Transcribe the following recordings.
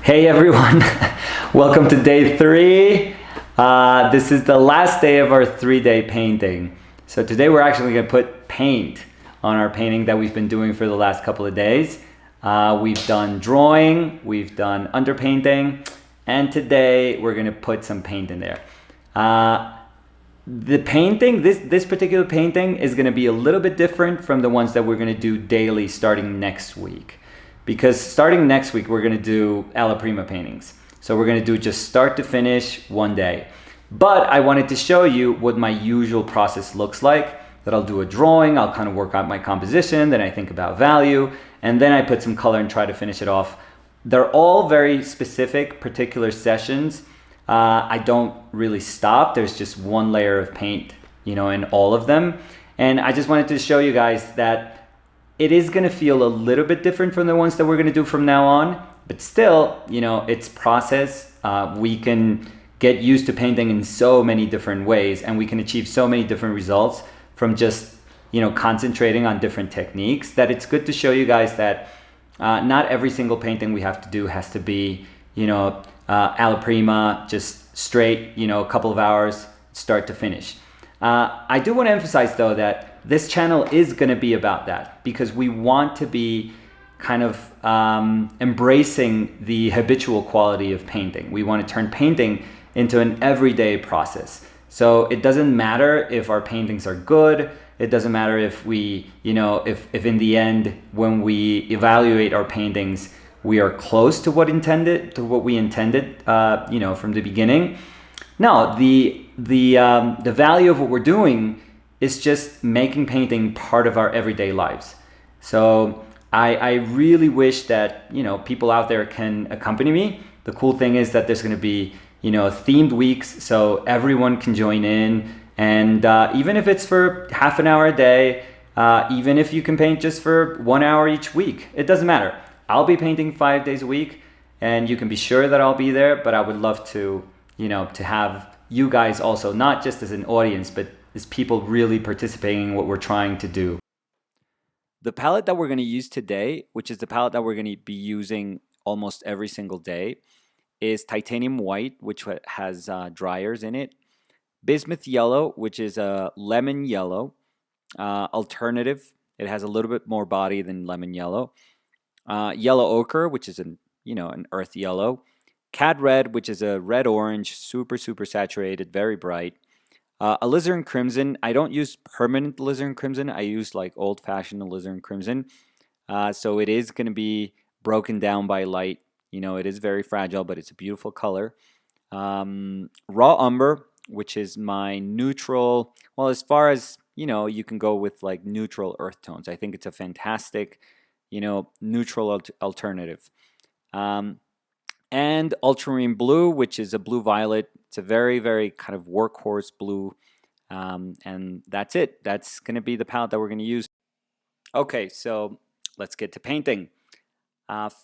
Hey everyone, welcome to day 3. This is the last day of our 3-day painting. So today we're actually going to put paint on our painting that we've been doing for the last couple of days. We've done drawing, we've done underpainting, and today we're going to put some paint in there. The painting, this particular painting is going to be a little bit different from the ones that we're going to do daily starting next week. Because starting next week, we're going to do alla prima paintings. So we're going to do just start to finish one day. But I wanted to show you what my usual process looks like. That I'll do a drawing, I'll kind of work out my composition, then I think about value, and then I put some color and try to finish it off. They're all very specific, particular sessions. I don't really stop. There's just one layer of paint, in all of them. And I just wanted to show you guys that it is going to feel a little bit different from the ones that we're going to do from now on, but still, it's process. We can get used to painting in so many different ways, and we can achieve so many different results from just, concentrating on different techniques, that it's good to show you guys that not every single painting we have to do has to be, alla prima, just straight, a couple of hours, start to finish. I do want to emphasize though that this channel is going to be about that, because we want to be kind of embracing the habitual quality of painting. We want to turn painting into an everyday process. So it doesn't matter if our paintings are good. It doesn't matter if we, if in the end, when we evaluate our paintings, we are close to what we intended, from the beginning. No, the value of what we're doing is just making painting part of our everyday lives. So I really wish that, people out there can accompany me. The cool thing is that there's going to be, themed weeks, so everyone can join in. And even if it's for half an hour a day, even if you can paint just for 1 hour each week, it doesn't matter. I'll be painting 5 days a week, and you can be sure that I'll be there, but I would love to, to have you guys also, not just as an audience, but as people really participating in what we're trying to do. The palette that we're going to use today, which is the palette that we're going to be using almost every single day, is titanium white, which has dryers in it, bismuth yellow, which is a lemon yellow, alternative. It has a little bit more body than lemon yellow. Yellow ochre, which is an earth yellow. Cad red, which is a red-orange, super saturated, very bright. Alizarin crimson. I don't use permanent alizarin crimson. I use like old-fashioned alizarin crimson. So it is going to be broken down by light. It is very fragile, but it's a beautiful color. Raw umber, which is my neutral. Well, as far as you can go with like neutral earth tones. I think it's a fantastic, neutral alternative. And ultramarine blue, which is a blue violet. It's a very, very kind of workhorse blue. And that's it. That's going to be the palette that we're going to use. Okay, so let's get to painting.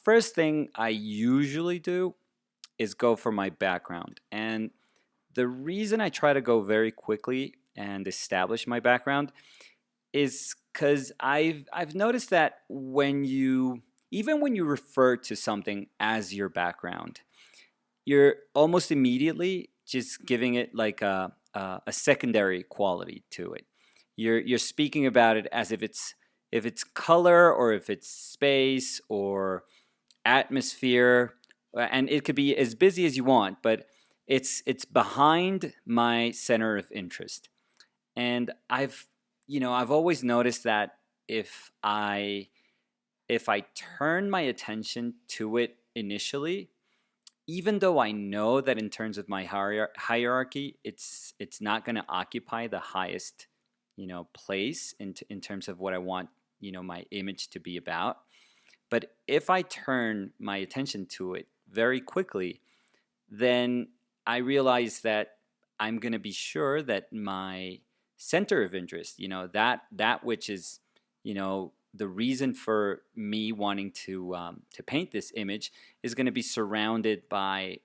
First thing I usually do is go for my background. And the reason I try to go very quickly and establish my background is because I've noticed that even when you refer to something as your background, you're almost immediately just giving it like a secondary quality to it. You're speaking about it as if it's color, or if it's space or atmosphere, and it could be as busy as you want, but it's behind my center of interest. And I've always noticed that if I turn my attention to it initially, even though I know that in terms of my hierarchy, it's not going to occupy the highest, place in terms of what I want, my image to be about. But if I turn my attention to it very quickly, then I realize that I'm going to be sure that my center of interest, that which is, the reason for me wanting to paint this image, is going to be surrounded by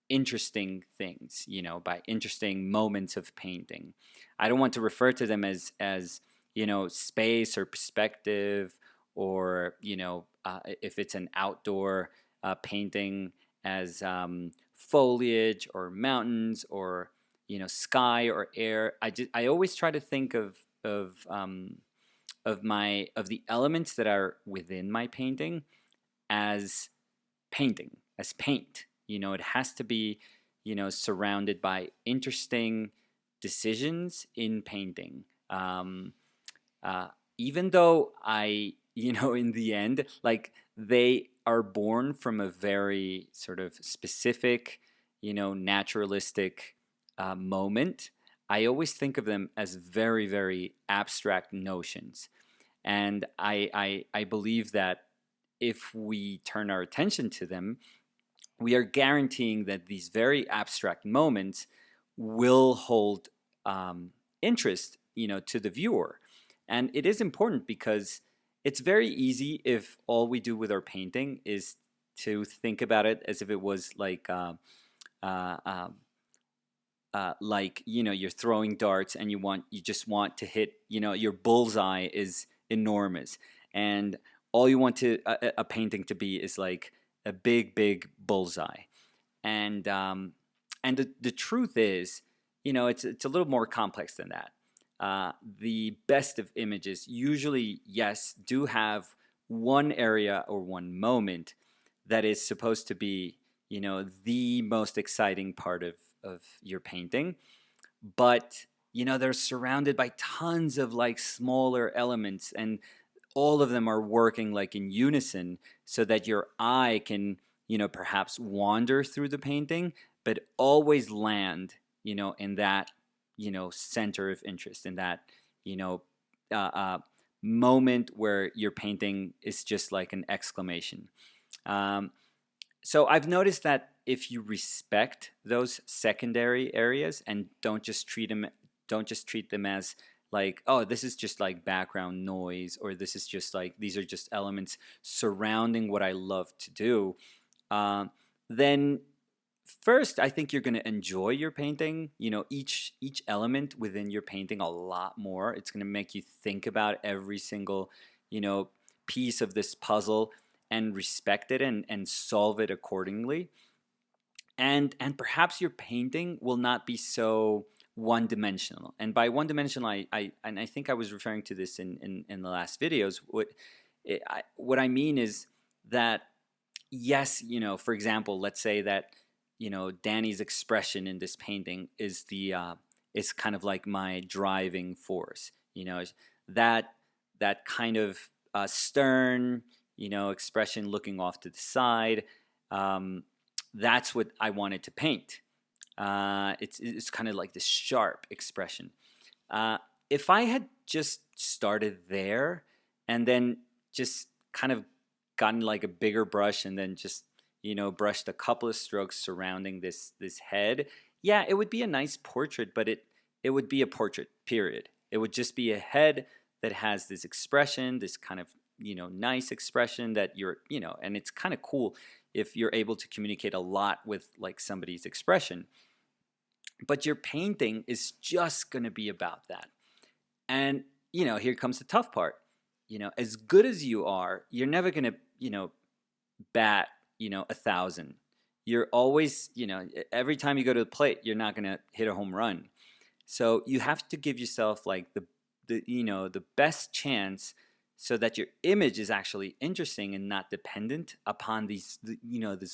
interesting things, by interesting moments of painting. I don't want to refer to them as space or perspective, or if it's an outdoor painting, foliage or mountains or sky or air. I always try to think of the elements that are within my painting as as paint. It has to be surrounded by interesting decisions in painting. Uh, Even though in the end, like they are born from a very sort of specific, naturalistic moment, I always think of them as very, very abstract notions. And I believe that if we turn our attention to them, we are guaranteeing that these very abstract moments will hold interest, to the viewer. And it is important because it's very easy if all we do with our painting is to think about it as if it was uh, uh, you're throwing darts and you just want to hit, your bullseye is enormous, and all you want a painting to be is like a big bullseye. And the truth is, it's a little more complex than that. The best of images usually, yes, do have one area or one moment that is supposed to be, the most exciting part of your painting. But, they're surrounded by tons of like smaller elements, and all of them are working like in unison so that your eye can, perhaps wander through the painting, but always land, in that, center of interest, in that, you know, uh, uh, moment where your painting is just like an exclamation. Um, so I've noticed that if you respect those secondary areas and don't just treat them as like, oh, this is just like background noise, or this is just like, these are just elements surrounding what I love to do, then first I think you're going to enjoy your painting, each element within your painting a lot more. It's going to make you think about every single, you know, piece of this puzzle and respect it and solve it accordingly. And perhaps your painting will not be so one dimensional. And by one dimensional, I think I was referring to this in the last videos. What I mean is that, yes, for example, let's say that, Danny's expression in this painting is is kind of like my driving force. That that kind of stern, expression looking off to the side. Um, that's what I wanted to paint. It's kind of like this sharp expression. Uh, if I had just started there and then just kind of gotten like a bigger brush and then just, brushed a couple of strokes surrounding this head, yeah, it would be a nice portrait, but it would be a portrait, period. It would just be a head that has this expression, this kind of, nice expression that and it's kind of cool if you're able to communicate a lot with like somebody's expression. But your painting is just going to be about that. And, here comes the tough part. As good as you are, you're never going to, bat, 1,000. You're always, every time you go to the plate, you're not going to hit a home run. So you have to give yourself like the best chance so that your image is actually interesting and not dependent upon this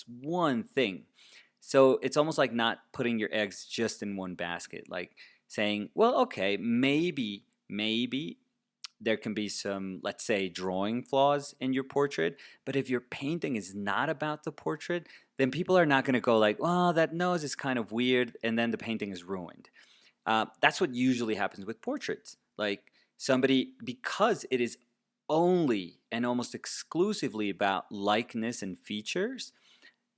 one thing. So it's almost like not putting your eggs just in one basket, like saying, well, okay, maybe there can be some, let's say, drawing flaws in your portrait, but if your painting is not about the portrait, then people are not going to go like, well, that nose is kind of weird, and then the painting is ruined. That's what usually happens with portraits. Like somebody, because it is only and almost exclusively about likeness and features,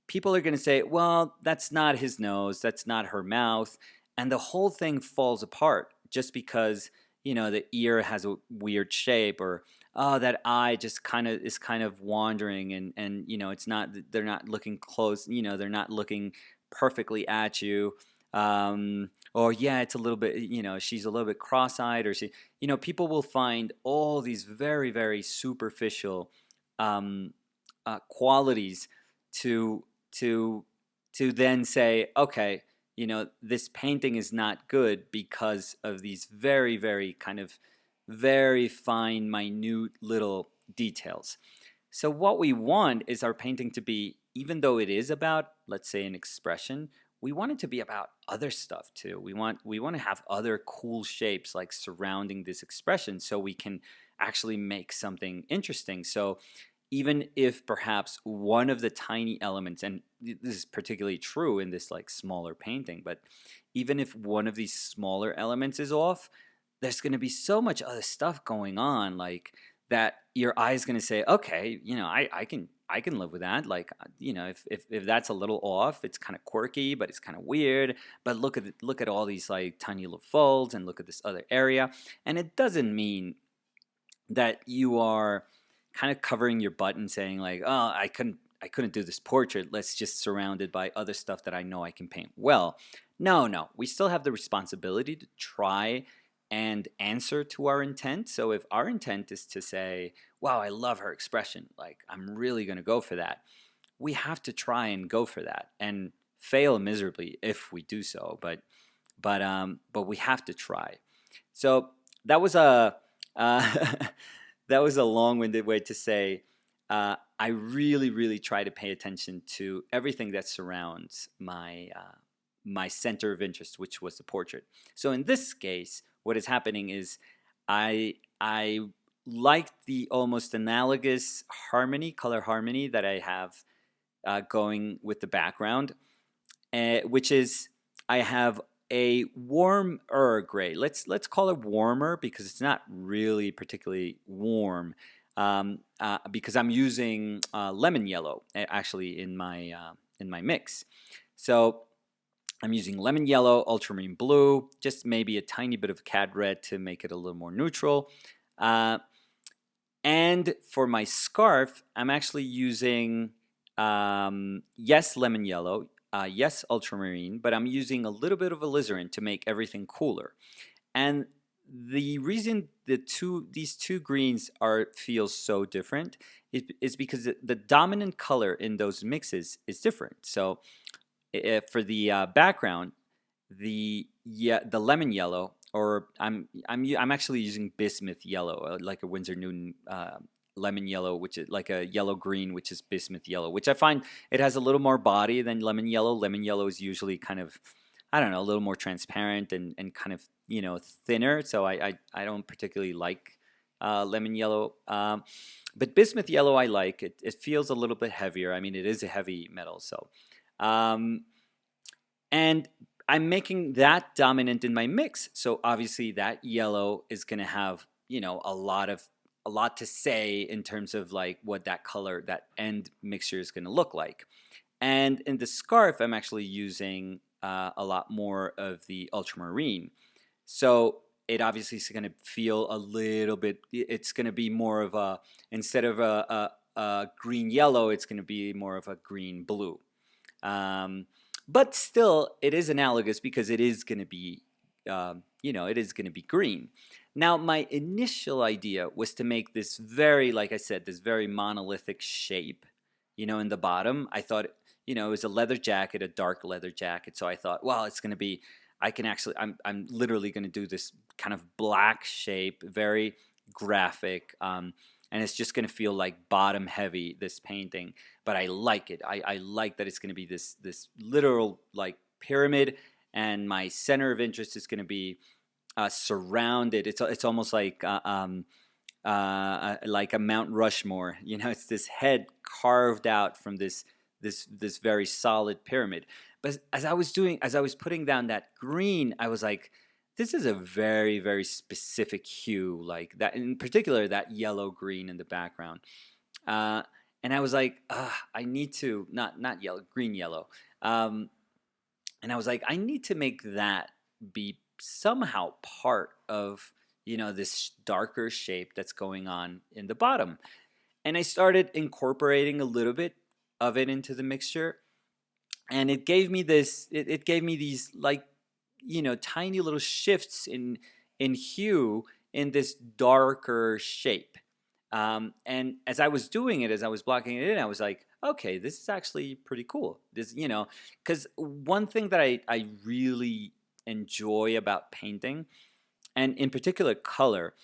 people are going to say, well, that's not his nose, that's not her mouth, and the whole thing falls apart just because, the ear has a weird shape, or oh, that eye just is kind of wandering, and it's not, they're not looking close, they're not looking perfectly at you. Or yeah, it's a little bit, she's a little bit cross-eyed, or people will find all these very, very superficial qualities to to then say, okay, this painting is not good because of these very, very kind of very fine, minute little details. So what we want is our painting to be, even though it is about, let's say, an expression, we want it to be about other stuff too. We want to have other cool shapes like surrounding this expression so we can actually make something interesting. So even if perhaps one of the tiny elements, and this is particularly true in this like smaller painting, but even if one of these smaller elements is off, there's going to be so much other stuff going on, like that your eye is going to say, okay, I can live with that. Like, if that's a little off, it's kind of quirky, but it's kind of weird. But look at all these like tiny little folds, and look at this other area. And it doesn't mean that you are kind of covering your butt and saying like, oh, I couldn't do this portrait. Let's just surround it by other stuff that I know I can paint well. No, we still have the responsibility to try and answer to our intent. So if our intent is to say, wow, I love her expression, like I'm really going to go for that, we have to try and go for that and fail miserably if we do so. But we have to try. So that was a that was a long-winded way to say I really, really try to pay attention to everything that surrounds my center of interest, which was the portrait. So in this case, what is happening is I like the almost analogous color harmony that I have going with the background, which is I have a warmer gray. Let's call it warmer because it's not really particularly warm. Because I'm using lemon yellow actually in my mix. So I'm using lemon yellow, ultramarine blue, just maybe a tiny bit of cad red to make it a little more neutral. And for my scarf, I'm actually using, yes, lemon yellow, yes, ultramarine, but I'm using a little bit of alizarin to make everything cooler. And the reason these two greens feel so different is because the dominant color in those mixes is different. So for the background, the lemon yellow, or I'm actually using bismuth yellow, like a Winsor Newton lemon yellow, which is like a yellow green, which is bismuth yellow, which I find it has a little more body than lemon yellow. Lemon yellow is usually kind of, I don't know, a little more transparent and kind of thinner. So I don't particularly like lemon yellow. But bismuth yellow I like. It feels a little bit heavier. I mean, it is a heavy metal, so. And I'm making that dominant in my mix. So obviously that yellow is going to have, a lot to say in terms of like what that color, that end mixture is going to look like. And in the scarf, I'm actually using a lot more of the ultramarine. So it obviously is going to feel a little bit, it's going to be more of a, instead of a green yellow, it's going to be more of a green blue. But still, it is analogous because it is going to be, it is going to be green. Now, my initial idea was to make this very, like I said, this very monolithic shape, in the bottom. I thought, it was a leather jacket, a dark leather jacket. So I thought, well, it's going to be, I'm literally going to do this kind of black shape, very graphic, and it's just going to feel like bottom heavy, this painting. But I like it. I like that it's going to be this literal like pyramid, and my center of interest is going to be surrounded. It's almost like a Mount Rushmore. It's this head carved out from this very solid pyramid. But as I was putting down that green, I was like, this is a very, very specific hue, like that, in particular, that yellow green in the background. And I was like, I need to, not yellow, green yellow. And I was like, I need to make that be somehow part of, this darker shape that's going on in the bottom. And I started incorporating a little bit of it into the mixture. And it gave me it gave me these like, tiny little shifts in hue in this darker shape. And as I was doing it, as I was blocking it in, I was like, okay, this is actually pretty cool. This, because one thing that I really enjoy about painting, and in particular color,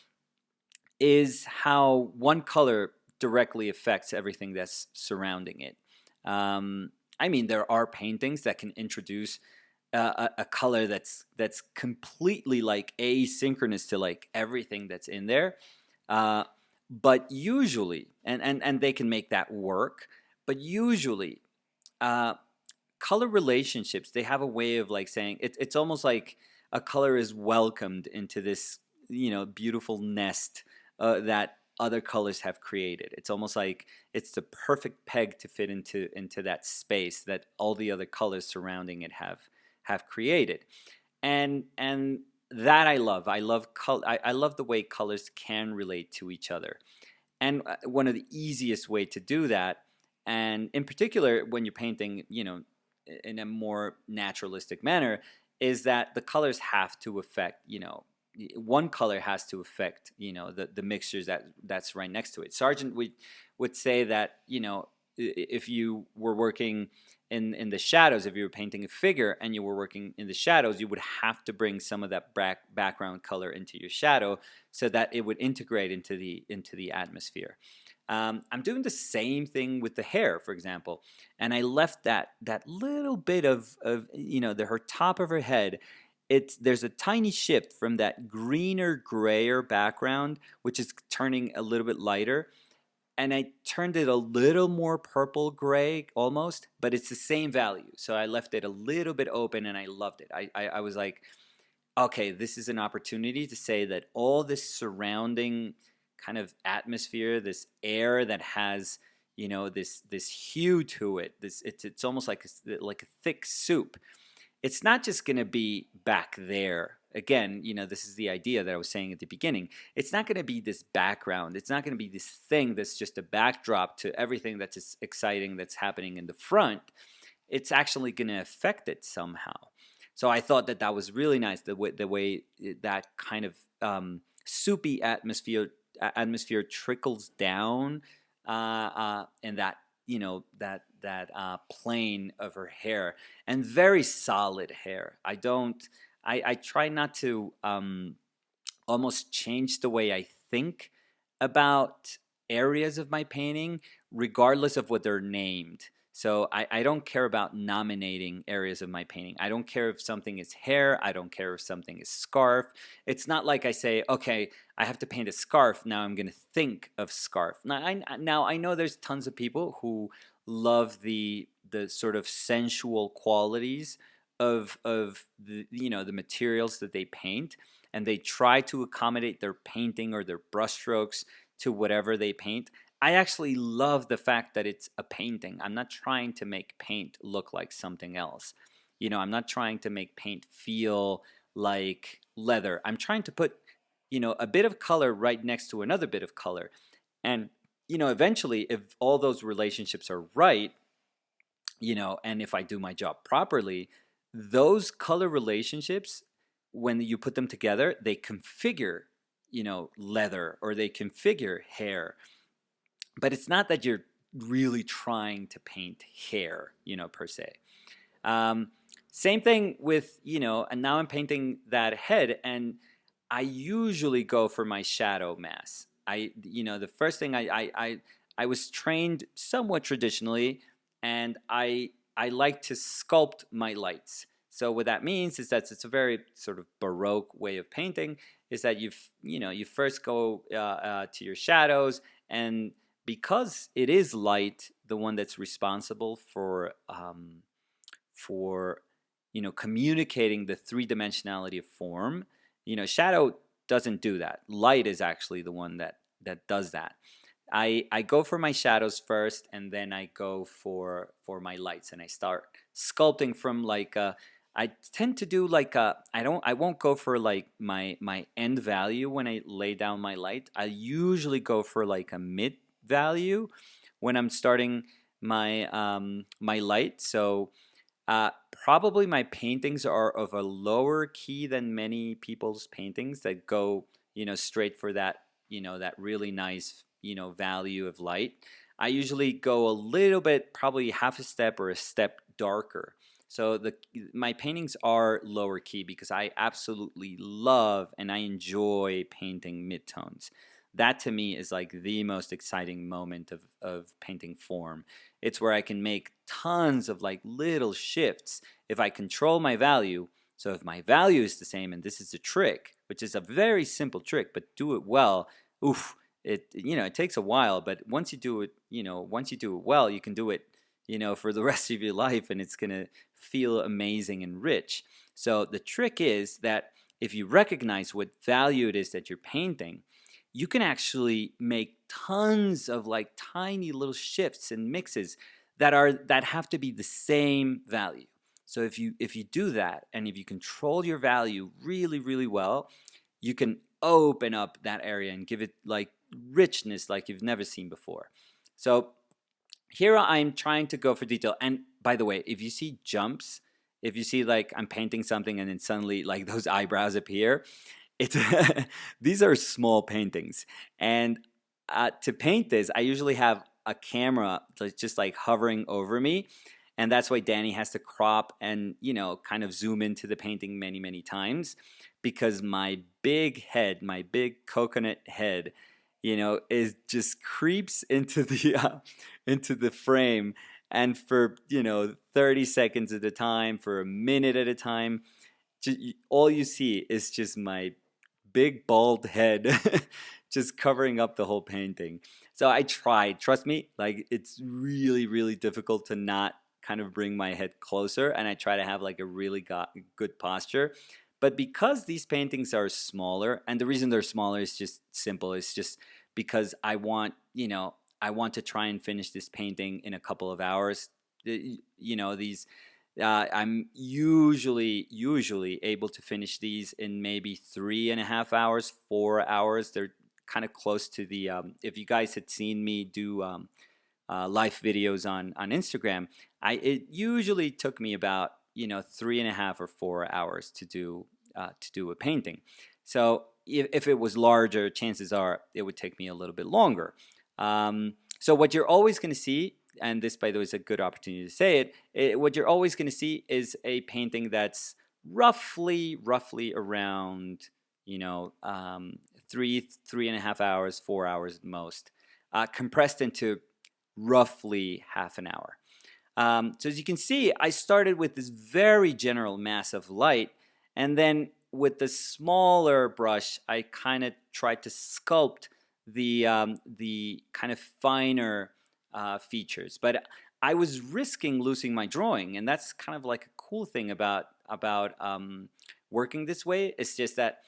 is how one color directly affects everything that's surrounding it. I mean, there are paintings that can introduce a color that's completely like asynchronous to like everything that's in there. Uh, but usually, and they can make that work. But usually, uh, color relationships, they have a way of like saying it's almost like a color is welcomed into this beautiful nest that other colors have created. It's almost like it's the perfect peg to fit into that space that all the other colors surrounding it have created. And that I love color. I love the way colors can relate to each other. And one of the easiest way to do that, and in particular when you're painting, in a more naturalistic manner, is that the colors have to affect, one color has to affect, the mixtures that's right next to it. Sargent would say that, if you were working in the shadows, if you were painting a figure and you were working in the shadows, you would have to bring some of that background color into your shadow so that it would integrate into the atmosphere. I'm doing the same thing with the hair, for example, and I left that little bit of her top of her head. There's a tiny shift from that greener grayer background, which is turning a little bit lighter, and I turned it a little more purple gray almost, but it's the same value. So I left it a little bit open, and I loved it. I was like, okay, this is an opportunity to say that all this surrounding kind of atmosphere, this air that has this hue to it, it's almost like a thick soup. It's not just going to be back there. Again, this is the idea that I was saying at the beginning. It's not going to be this background. It's not going to be this thing that's just a backdrop to everything that's exciting that's happening in the front. It's actually going to affect it somehow. So I thought that was really nice, the way that kind of soupy atmosphere trickles down, and that plane of her hair, and very solid hair. I try not to almost change the way I think about areas of my painting, regardless of what they're named. So I don't care about nominating areas of my painting. I don't care if something is hair. I don't care if something is scarf. It's not like I say, okay, I have to paint a scarf. Now I'm going to think of scarf. Now I know there's tons of people who love the sort of sensual qualities of the materials that they paint, and they try to accommodate their painting or their brushstrokes to whatever they paint. I actually love the fact that it's a painting. I'm not trying to make paint look like something else. I'm not trying to make paint feel like leather. I'm trying to put, a bit of color right next to another bit of color. And, eventually, if all those relationships are right, and if I do my job properly, those color relationships, when you put them together, they configure, leather, or they configure hair. But it's not that you're really trying to paint hair, per se. Um, Same thing with, and now I'm painting that head, and I usually go for my shadow mass. The first thing I was trained somewhat traditionally, and I like to sculpt my lights. So what that means is that it's a very sort of Baroque way of painting. Is that you first go to your shadows, and because it is light, the one that's responsible for communicating the three-dimensionality of form. Shadow doesn't do that. Light is actually the one that does that. I go for my shadows first, and then I go for my lights, and I start sculpting from I tend to do I won't go for like my end value when I lay down my light. I usually go for like a mid value when I'm starting my light. So probably my paintings are of a lower key than many people's paintings that go straight for that that really nice value of light. I usually go a little bit, probably half a step or a step darker. So my paintings are lower key because I absolutely love and I enjoy painting midtones. That to me is like the most exciting moment of painting form. It's where I can make tons of like little shifts if I control my value. So if my value is the same, and this is a trick, which is a very simple trick, but do it well, oof, it takes a while, but once you do it, once you do it well, you can do it, for the rest of your life, and it's gonna feel amazing and rich. So the trick is that if you recognize what value it is that you're painting, you can actually make tons of like tiny little shifts and mixes that have to be the same value. So if you do that, and if you control your value really, really well, you can open up that area and give it like richness like you've never seen before. So here I'm trying to go for detail. And by the way, if you see jumps, if you see like I'm painting something and then suddenly like those eyebrows appear, it's these are small paintings. And to paint this, I usually have a camera just like hovering over me. And that's why Danny has to crop and, kind of zoom into the painting many, many times, because my big head, my big coconut head, is just creeps into the frame, and for 30 seconds at a time, for a minute at a time, all you see is just my big bald head just covering up the whole painting. So I tried, trust me, like it's really, really difficult to not kind of bring my head closer, and I try to have like a really good posture. But because these paintings are smaller, and the reason they're smaller is just simple, it's just because I want to try and finish this painting in a couple of hours. These I'm usually able to finish these in maybe 3.5 hours, 4 hours. They're kind of close to the if you guys had seen me do live videos on Instagram, it usually took me about 3.5 or 4 hours to do a painting. So if it was larger, chances are it would take me a little bit longer. So what you're always going to see, and this, by the way, is a good opportunity to say it, what you're always going to see is a painting that's roughly around 3.5 hours, 4 hours at most, compressed into roughly half an hour. So as you can see, I started with this very general mass of light, and then with the smaller brush, I kind of tried to sculpt the kind of finer features. But I was risking losing my drawing, and that's kind of like a cool thing about working this way. It's just that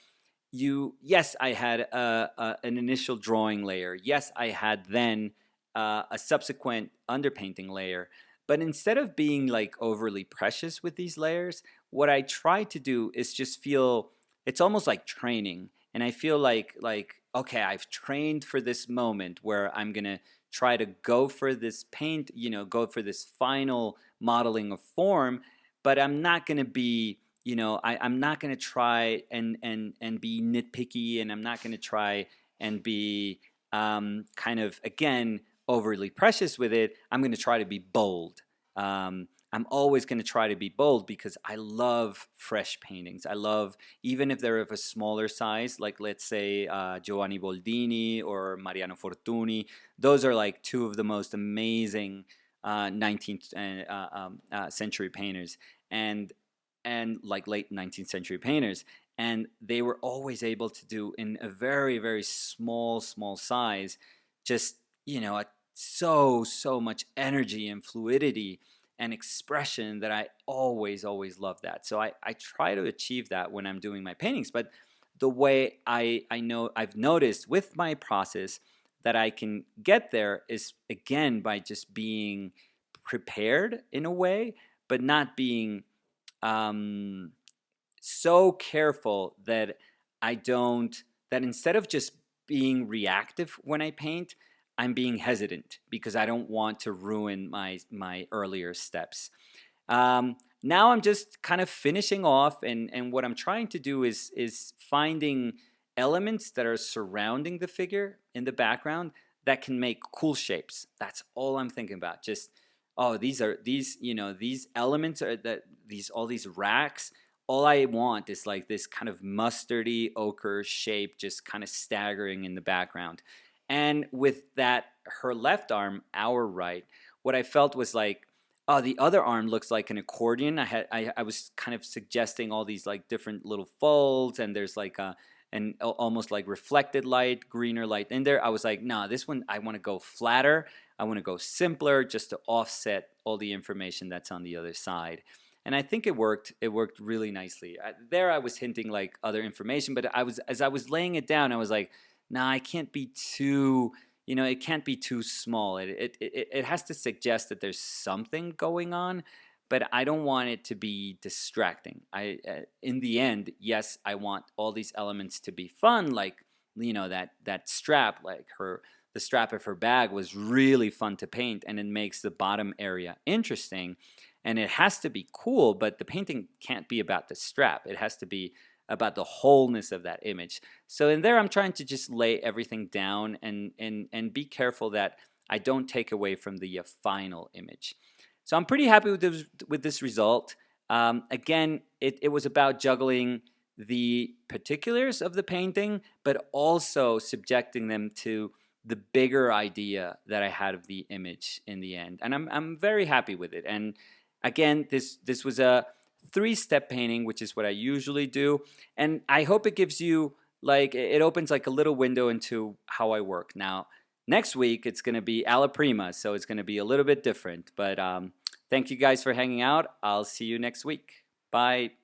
yes, I had an initial drawing layer. Yes, I had then a subsequent underpainting layer. But instead of being like overly precious with these layers, what I try to do is just feel it's almost like training. And I feel like okay, I've trained for this moment where I'm gonna try to go for this paint, go for this final modeling of form, but I'm not gonna be, I'm not gonna try and be nitpicky, and I'm not gonna try and be kind of again overly precious with it. I'm going to try to be bold. I'm always going to try to be bold because I love fresh paintings. I love, even if they're of a smaller size, like let's say Giovanni Boldini or Mariano Fortuny. Those are like two of the most amazing 19th century painters, and like late 19th century painters. And they were always able to do in a very, very small size, just, so much energy and fluidity and expression that I always love that. So I try to achieve that when I'm doing my paintings. But the way I know I've noticed with my process that I can get there is again by just being prepared in a way, but not being so careful that that instead of just being reactive when I paint, I'm being hesitant because I don't want to ruin my earlier steps. Now I'm just kind of finishing off, and what I'm trying to do is finding elements that are surrounding the figure in the background that can make cool shapes. That's all I'm thinking about. Just, oh, these elements are that these all these racks. All I want is like this kind of mustardy ochre shape, just kind of staggering in the background. And with that, her left arm, our right, what I felt was like, oh, the other arm looks like an accordion. I was kind of suggesting all these like different little folds, and there's like an almost like reflected light, greener light in there. I was like, nah, this one I want to go flatter. I want to go simpler, just to offset all the information that's on the other side. And I think it worked. It worked really nicely. There, I was hinting like other information, but as I was laying it down, I was like, nah, I can't be too. It can't be too small. It has to suggest that there's something going on, but I don't want it to be distracting. In the end, yes, I want all these elements to be fun, like that strap, like the strap of her bag was really fun to paint, and it makes the bottom area interesting, and it has to be cool. But the painting can't be about the strap. It has to be about the wholeness of that image. So in there, I'm trying to just lay everything down and be careful that I don't take away from the final image. So I'm pretty happy with this result. Again, it was about juggling the particulars of the painting, but also subjecting them to the bigger idea that I had of the image in the end. And I'm very happy with it. And again, this was a 3-step painting, which is what I usually do. And I hope it gives you like, it opens like a little window into how I work. Now, next week, it's going to be alla prima, so it's going to be a little bit different. But thank you guys for hanging out. I'll see you next week. Bye.